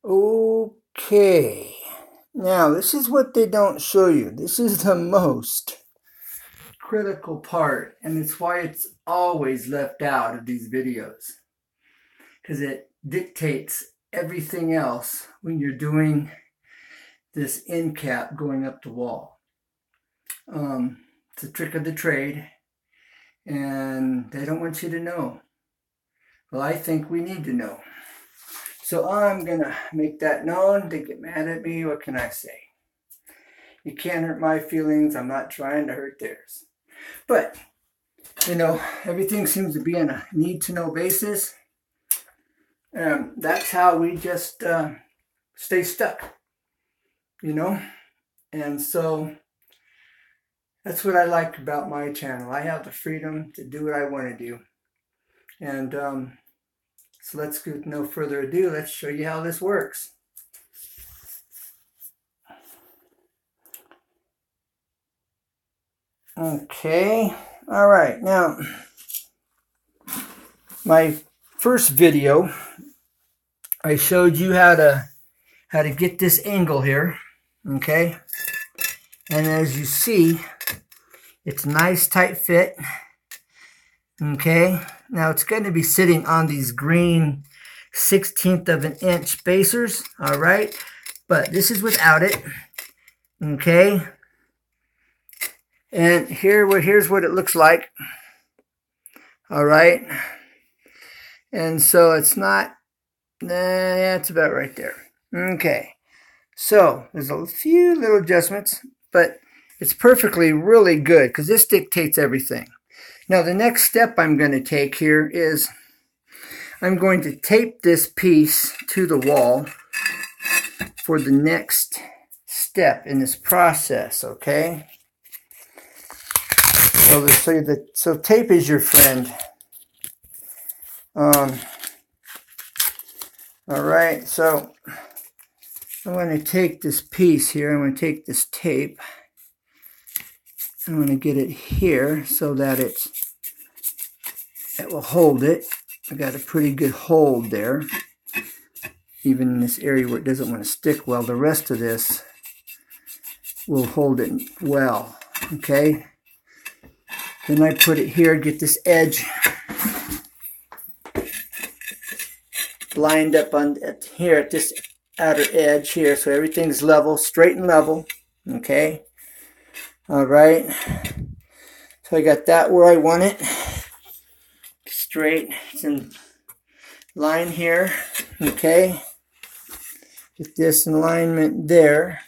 Okay, now this is what they don't show you. This is the most critical part, and it's why it's always left out of these videos, because it dictates everything else when you're doing this end cap going up the wall. It's a trick of the trade, and they don't want you to know. Well, I think we need to know. So I'm going to make that known. They get mad at me. What can I say? You can't hurt my feelings. I'm not trying to hurt theirs. But, you know, everything seems to be on a need-to-know basis. That's how we just stay stuck, you know? And so that's what I like about my channel. I have the freedom to do what I want to do. And so let's, with no further ado, let's show you how this works. Okay, all right. Now, my first video, I showed you how to get this angle here, okay? And as you see, it's nice tight fit. Okay, now it's going to be sitting on these green 1/16 of an inch spacers, all right? But this is without it, okay? And here's what it looks like, all right? And so it's not, yeah, it's about right there. Okay, so there's a few little adjustments, but it's perfectly really good because this dictates everything. Now the next step I'm going to take here is I'm going to tape this piece to the wall for the next step in this process, okay? So tape is your friend. All right, so I'm going to take this piece here. I'm going to take this tape. I'm going to get it here so that it will hold it. I got a pretty good hold there, even in this area where it doesn't want to stick well. The rest of this will hold it well, okay? Then I put it here, get this edge lined up on here at this outer edge here, so everything's level, straight and level, okay? All right, so I got that where I want it, straight. It's in line here, okay? Get this in alignment there.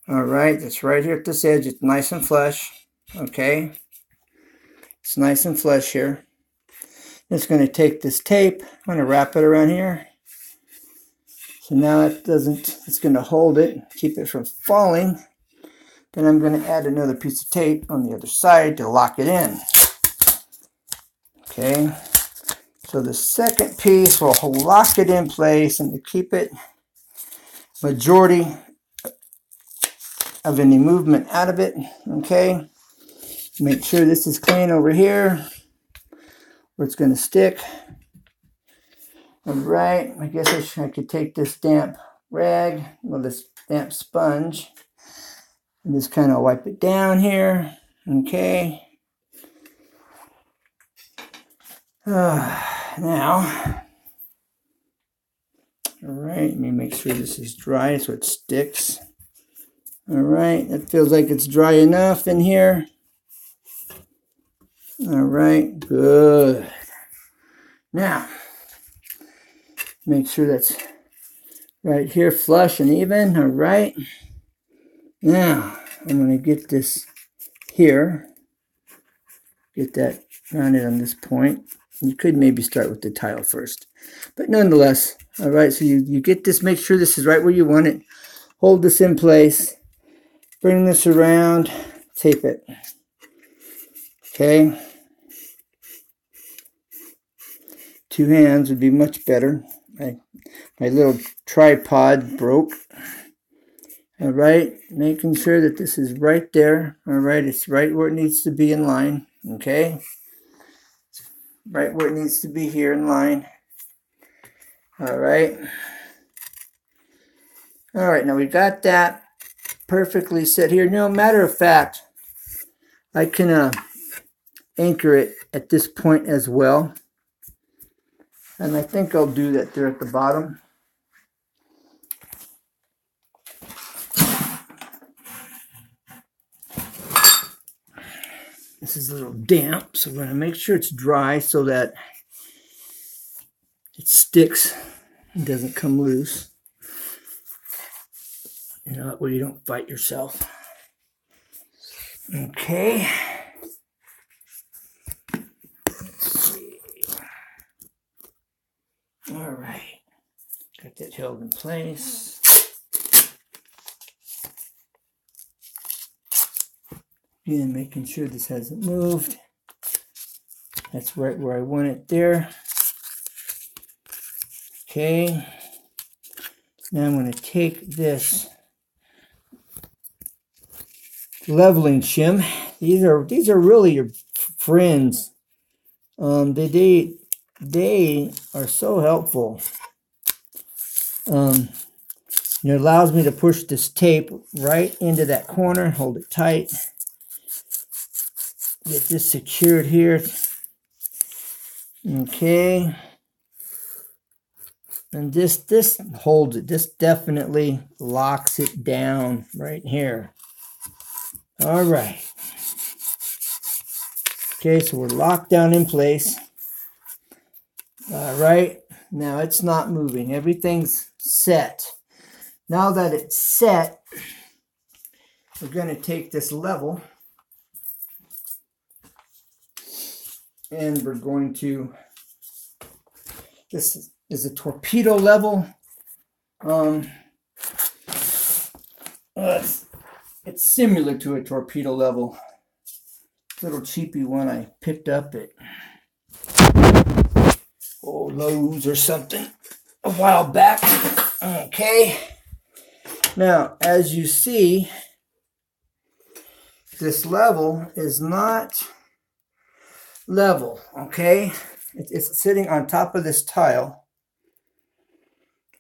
All right, it's right here at this edge. It's nice and flush, okay? It's nice and flush here. I'm just going to take this tape. I'm going to wrap it around here. So now it's going to hold it, keep it from falling. Then I'm going to add another piece of tape on the other side to lock it in. Okay, so the second piece will lock it in place and to keep it majority of any movement out of it. Okay, make sure this is clean over here where it's going to stick. All right, I guess I could take this damp rag, well, this damp sponge, and just kind of wipe it down here. Okay. Now, all right, let me make sure this is dry so it sticks. All right, that feels like it's dry enough in here. All right, good. Now, make sure that's right here, flush and even. All right. Now, I'm going to get this here. Get that rounded on this point. You could maybe start with the tile first. But nonetheless, all right, so you get this, make sure this is right where you want it. Hold this in place. Bring this around. Tape it. Okay. 2 hands would be much better. My little tripod broke. All right, making sure that this is right there. All right, it's right where it needs to be in line. Okay. Right where it needs to be here in line. All right. All right, now we got that perfectly set here. No, matter of fact, I can anchor it at this point as well. And I think I'll do that there at the bottom. This is a little damp, so we're going to make sure it's dry so that it sticks and doesn't come loose. You know, that way you don't fight yourself. Okay. Let's see. All right. Got that held in place. Again, making sure this hasn't moved. That's right where I want it there. Okay. Now I'm going to take this leveling shim. These are really your friends. They are so helpful. It allows me to push this tape right into that corner, hold it tight, get this secured here. Okay. And this holds it. This definitely locks it down right here. All right. Okay, so we're locked down in place. All right. Now it's not moving. Everything's set. Now that it's set, we're going to take this level and we're going to, this is a torpedo level. It's similar to a torpedo level. Little cheapy one I picked up at Lowe's or something a while back. Okay. Now, as you see, this level is not level, okay? It's sitting on top of this tile,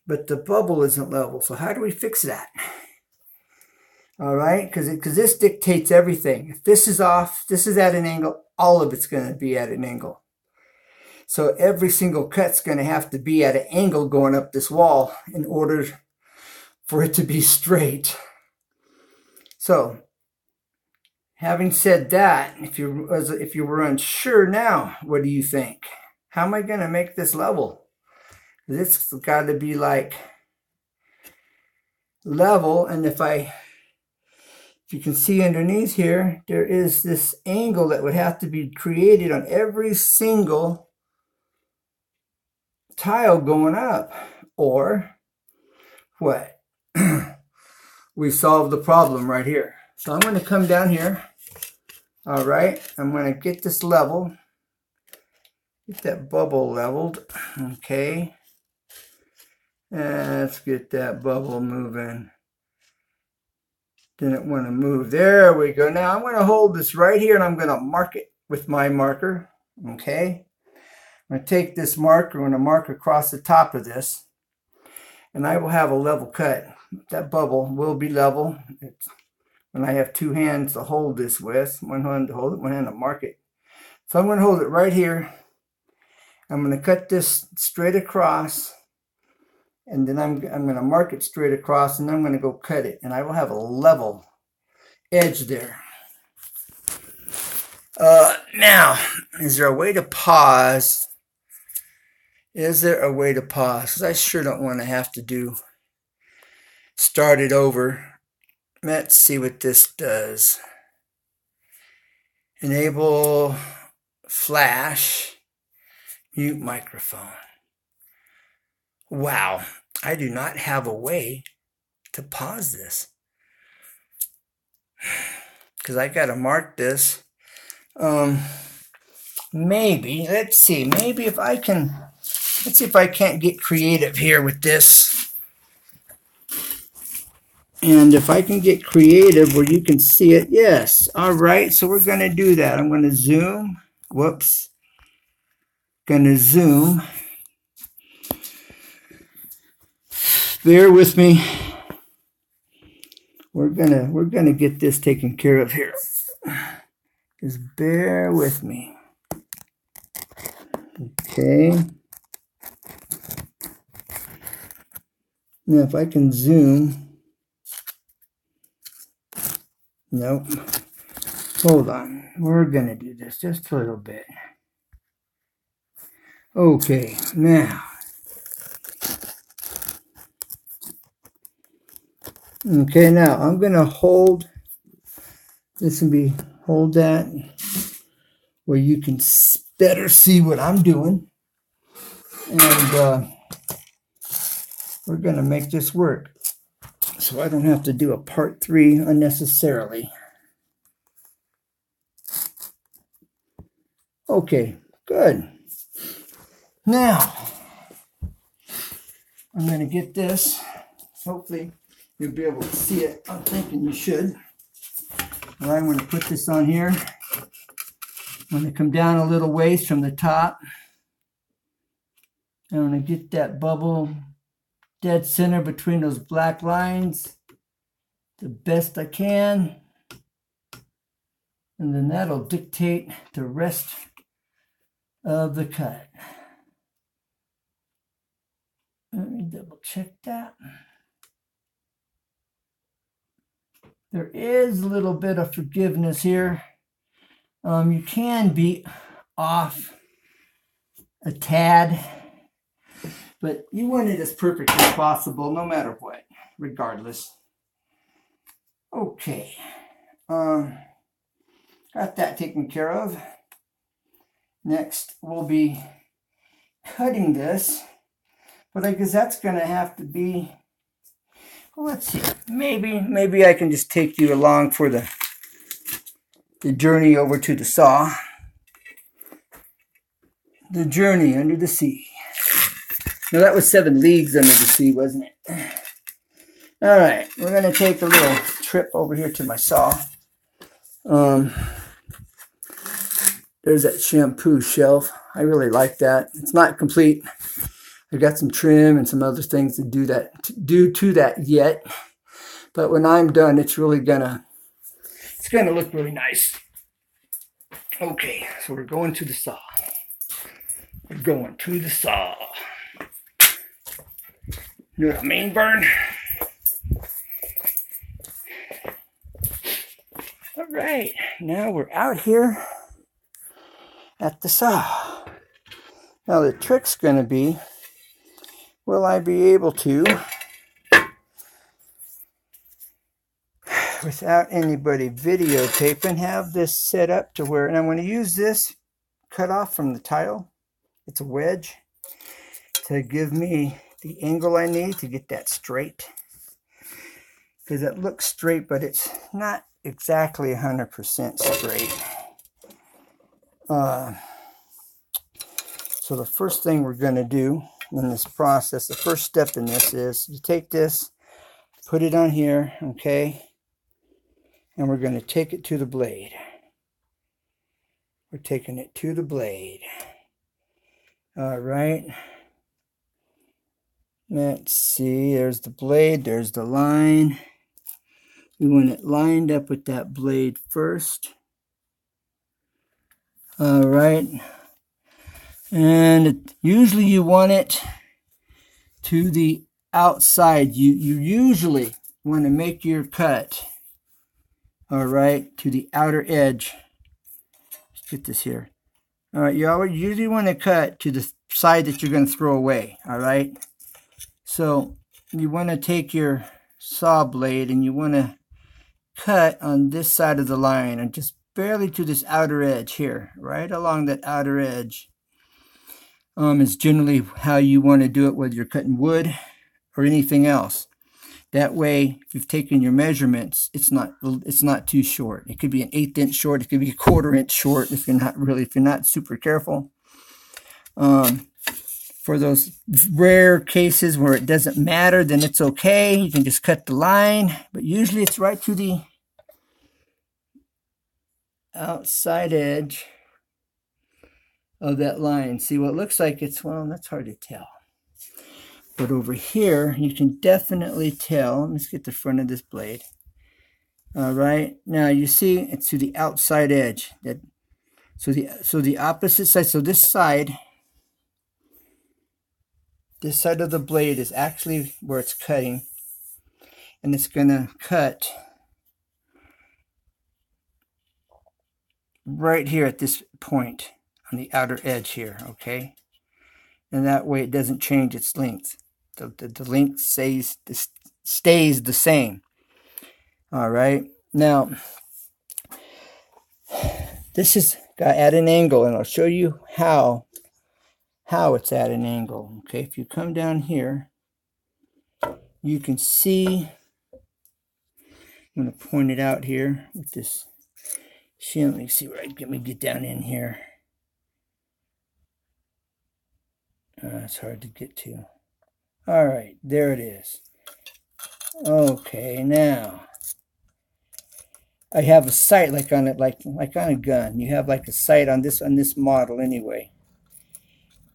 but the bubble isn't level. So how do we fix that? All right, because this dictates everything. If this is off, this is at an angle, all of it's going to be at an angle. So every single cut's going to have to be at an angle going up this wall in order for it to be straight. So, having said that, if you were unsure now, what do you think? How am I going to make this level? It's got to be like level, and if you can see underneath here, there is this angle that would have to be created on every single tile going up. Or what? We solved the problem right here. So I'm going to come down here. All right. I'm going to get this level. Get that bubble leveled. Okay. And let's get that bubble moving. Didn't want to move. There we go. Now I'm going to hold this right here and I'm going to mark it with my marker. Okay. I'm going to take this marker, I'm going to mark across the top of this, and I will have a level cut. That bubble will be level. When I have two hands to hold this with, one hand to hold it, one hand to mark it. So I'm going to hold it right here. I'm going to cut this straight across, and then I'm going to mark it straight across, and then I'm going to go cut it, and I will have a level edge there. Now, is there a way to pause? Is there a way to pause? Because I sure don't want to have to start it over. Let's see what this does. Enable flash, mute microphone. Wow, I do not have a way to pause this. Because I got to mark this. Maybe, let's see, maybe if I can, let's see if I can't get creative here with this. And if I can get creative where you can see it, yes. All right, so we're going to do that. I'm going to zoom. Whoops. Going to zoom. Bear with me. gonna get this taken care of here. Just bear with me. Okay. Now if I can zoom. Nope. Hold on. We're gonna do this just a little bit. Okay, now. Okay, now I'm gonna hold this and hold that where you can better see what I'm doing. And we're gonna make this work. So I don't have to do a part 3 unnecessarily. Okay, good. Now, I'm going to get this. Hopefully, you'll be able to see it. I'm thinking you should. All right, I'm going to put this on here. I'm going to come down a little ways from the top. I'm going to get that bubble dead center between those black lines the best I can. And then that'll dictate the rest of the cut. Let me double check that. There is a little bit of forgiveness here. You can be off a tad, but you want it as perfect as possible, no matter what, regardless. Okay. Got that taken care of. Next, we'll be cutting this, but I guess that's going to have to be, well, let's see, maybe I can just take you along for the journey over to the saw. The journey under the sea. Now that was 7 leagues under the sea, wasn't it? All right, we're going to take a little trip over here to my saw. There's that shampoo shelf. I really like that. It's not complete. I got some trim and some other things to do to that yet. But when I'm done, it's gonna look really nice. Okay, so we're going to the saw. We're going to the saw. You know what I mean, Vern? All right, now we're out here at the saw. Now the trick's going to be, will I be able to, without anybody videotaping, have this set up to where, and I'm going to use this cut off from the tile. It's a wedge to give me the angle I need to get that straight. Because it looks straight, but it's not exactly 100% straight. So the first thing we're going to do in this process, the first step in this is you take this, put it on here, okay, and we're going to take it to the blade. We're taking it to the blade. All right. Let's see, there's the blade, there's the line. We want it lined up with that blade first. All right. And usually you want it to the outside. You usually want to make your cut, all right, to the outer edge. Let's get this here. All right, you usually want to cut to the side that you're going to throw away, all right? So you want to take your saw blade and you want to cut on this side of the line and just barely to this outer edge here, right along that outer edge. Is generally how you want to do it, whether you're cutting wood or anything else. That way, if you've taken your measurements, it's not too short. It could be an 1/8 inch short. It could be a 1/4 inch short if you're not super careful. For those rare cases where it doesn't matter, then it's okay. You can just cut the line, but usually it's right to the outside edge of that line. See what looks like well, that's hard to tell. But over here, you can definitely tell. Let's get the front of this blade. All right, now you see it's to the outside edge. So the opposite side, so this side of the blade is actually where it's cutting, and it's gonna cut right here at this point on the outer edge here, okay? And that way it doesn't change its length. The length stays the same. All right, now this is at an angle, and I'll show you how it's at an angle. Okay, if you come down here, you can see, I'm going to point it out here with this shim. Let me see where let me get down in here. It's hard to get to. All right, there it is. Okay, now I have a sight like on it, like on a gun. You have like a sight on this model anyway.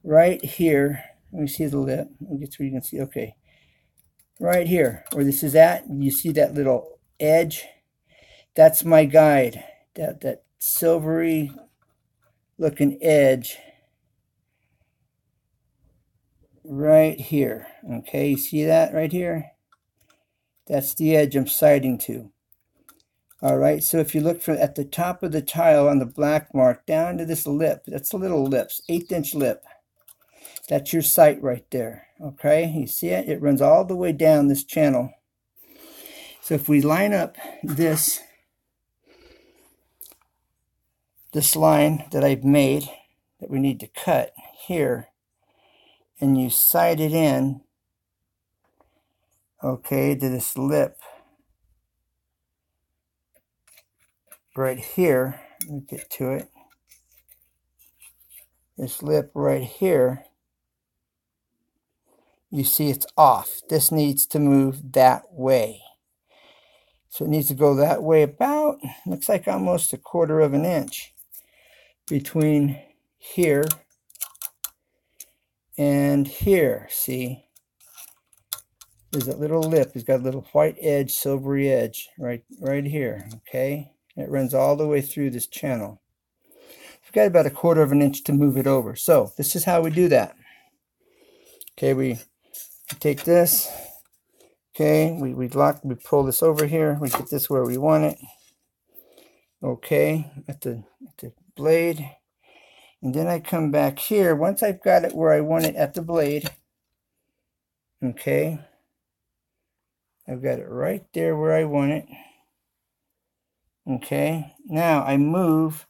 Right here, let me see the lip. Let me get through. You can see. Okay, right here where this is at, you see that little edge. That's my guide. That silvery looking edge right here. Okay, you see that right here? That's the edge I'm sighting to. All right, so if you look at the top of the tile on the black mark down to this lip, that's a little lip, 1/8-inch lip. That's your sight right there. Okay, you see it? It runs all the way down this channel. So if we line up this line that I've made that we need to cut here, and you sight it in, okay, to this lip right here. Let me get to it. This lip right here, you see it's off. This needs to move that way. So it needs to go that way about, looks like almost 1/4 inch between here and here. See? There's that little lip. It's got a little white edge, silvery edge right here, okay? And it runs all the way through this channel. We've got about 1/4 inch to move it over. So this is how we do that. Okay, we take this, okay, we pull this over here, we get this where we want it, okay, at the blade, and then I come back here. Once I've got it where I want it at the blade, okay, I've got it right there where I want it, okay, now I move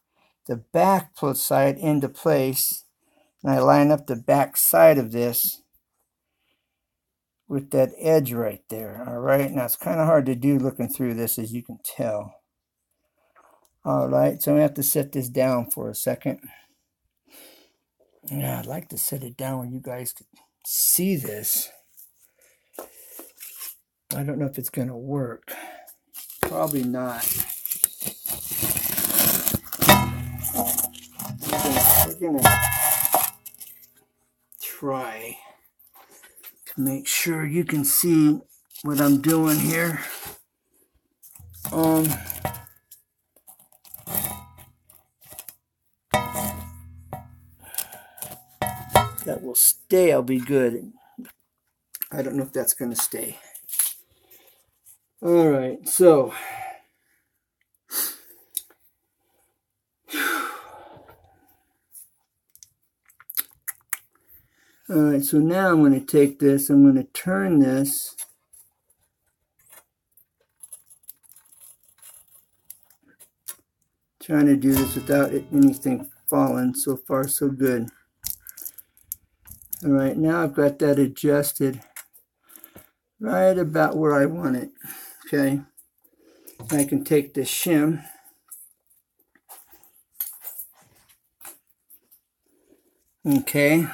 the back side into place, and I line up the back side of this with that edge right there. All right, now it's kind of hard to do looking through this, as you can tell. All right, so I'm gonna have to set this down for a second. Yeah, I'd like to set it down where you guys could see this. I don't know if it's gonna work. Probably not. We're gonna try to make sure you can see what I'm doing here. That will stay. I'll be good. I don't know if that's going to stay. All right, so now I'm going to take this, I'm going to turn this, trying to do this without anything falling. So far so good. All right, now I've got that adjusted right about where I want it. Okay, I can take this shim, okay,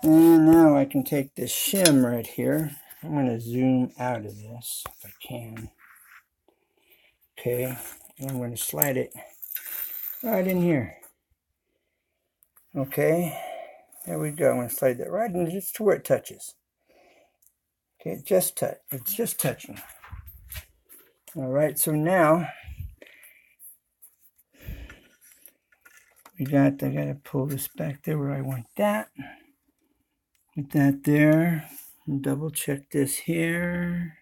and now I can take this shim right here. I'm going to zoom out of this if I can. Okay, and I'm going to slide it right in here. Okay, there we go. I'm going to slide that right in just to where it touches. Okay, it's just touching. All right, so now I gotta pull this back there where I want that. Put that there. And double check this here.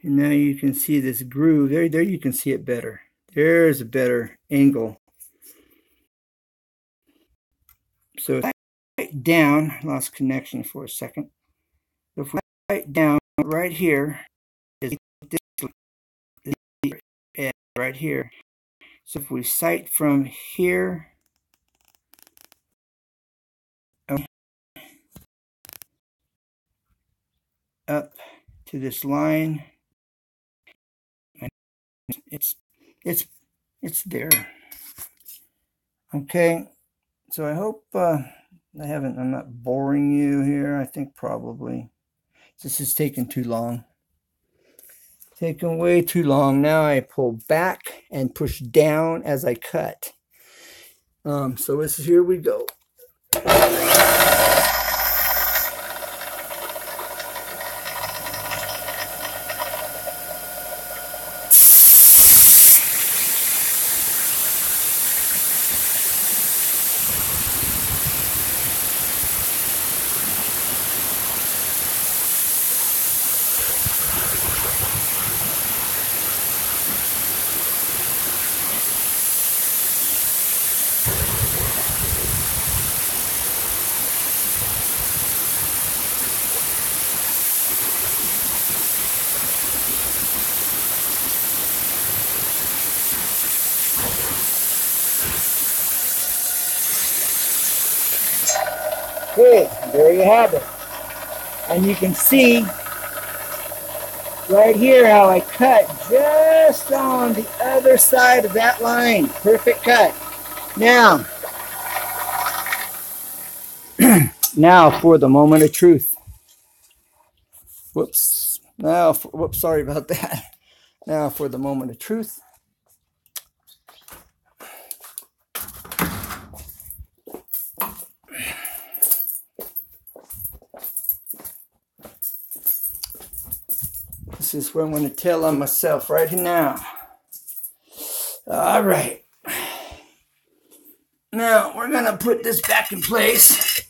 And now you can see this groove. There you can see it better. There's a better angle. So right down, lost connection for a second. So if we right down right here is this edge right here. So if we sight from here up to this line, it's there. Okay, so I hope I'm not boring you here. I think probably this is taking too long. Taking way too long. Now I pull back and push down as I cut. So here we go. Okay, there you have it. And you can see right here how I cut just on the other side of that line. Perfect cut. Now, now for the moment of truth. Whoops. Whoops, sorry about that. Now for the moment of truth. This is where I'm going to tell on myself right now. All right. Now we're going to put this back in place.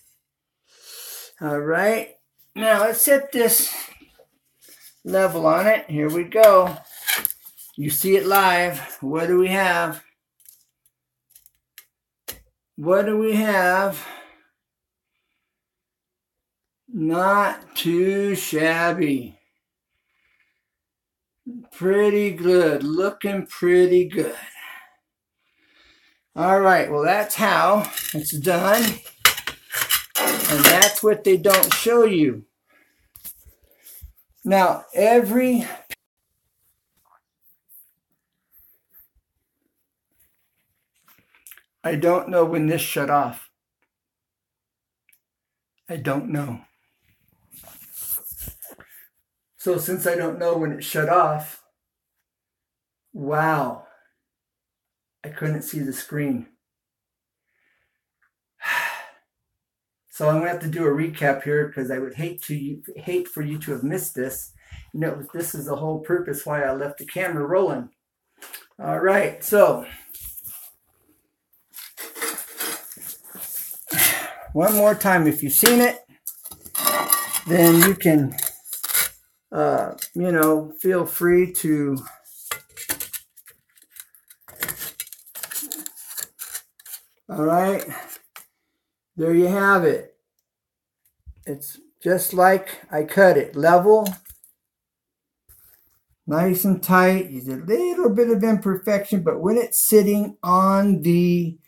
All right. Now let's set this level on it. Here we go. You see it live. What do we have? What do we have? Not too shabby. Pretty good. Looking pretty good. All right. Well, that's how it's done. And that's what they don't show you. Now, I don't know when this shut off. I don't know. So since I don't know when it shut off, wow, I couldn't see the screen. So I'm going to have to do a recap here because I would hate for you to have missed this. You know, this is the whole purpose why I left the camera rolling. All right, so one more time, if you've seen it, then you can, you know, feel free to all right, there you have it. It's just like I cut it, level, nice and tight. There's a little bit of imperfection, but when it's sitting on the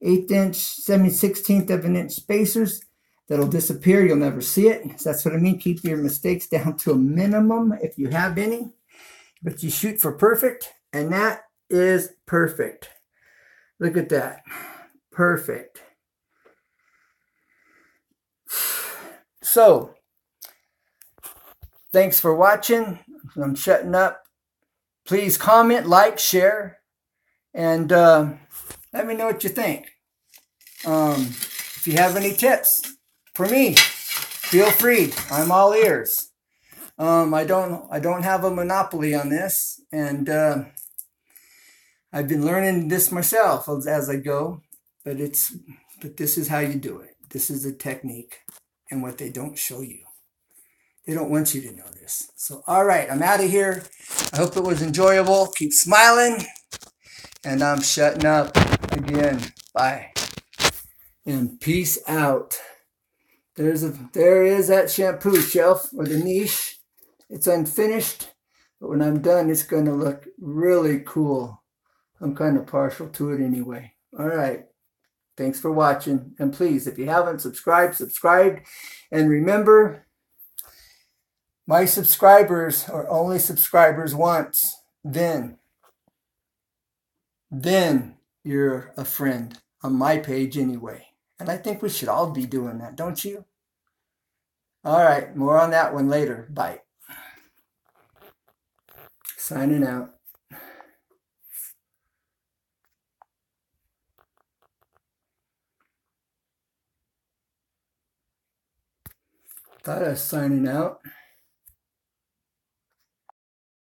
1/8 inch, 7/16 of an inch spacers, that'll disappear. You'll never see it. So that's what I mean. Keep your mistakes down to a minimum if you have any, but you shoot for perfect, and that is perfect. Look at that. Perfect. So, thanks for watching. I'm shutting up. Please comment, like, share, and let me know what you think. If you have any tips, for me, feel free. I'm all ears. I don't have a monopoly on this, and I've been learning this myself as I go. But this is how you do it. This is the technique, and what they don't show you. They don't want you to know this. So, all right, I'm out of here. I hope it was enjoyable. Keep smiling, and I'm shutting up again. Bye, and peace out. There is that shampoo shelf or the niche. It's unfinished, but when I'm done, it's going to look really cool. I'm kind of partial to it anyway. All right. Thanks for watching. And please, if you haven't subscribed. And remember, my subscribers are only subscribers once. Then you're a friend on my page anyway. And I think we should all be doing that, don't you? All right, more on that one later. Bye. Signing out. Thought I was signing out.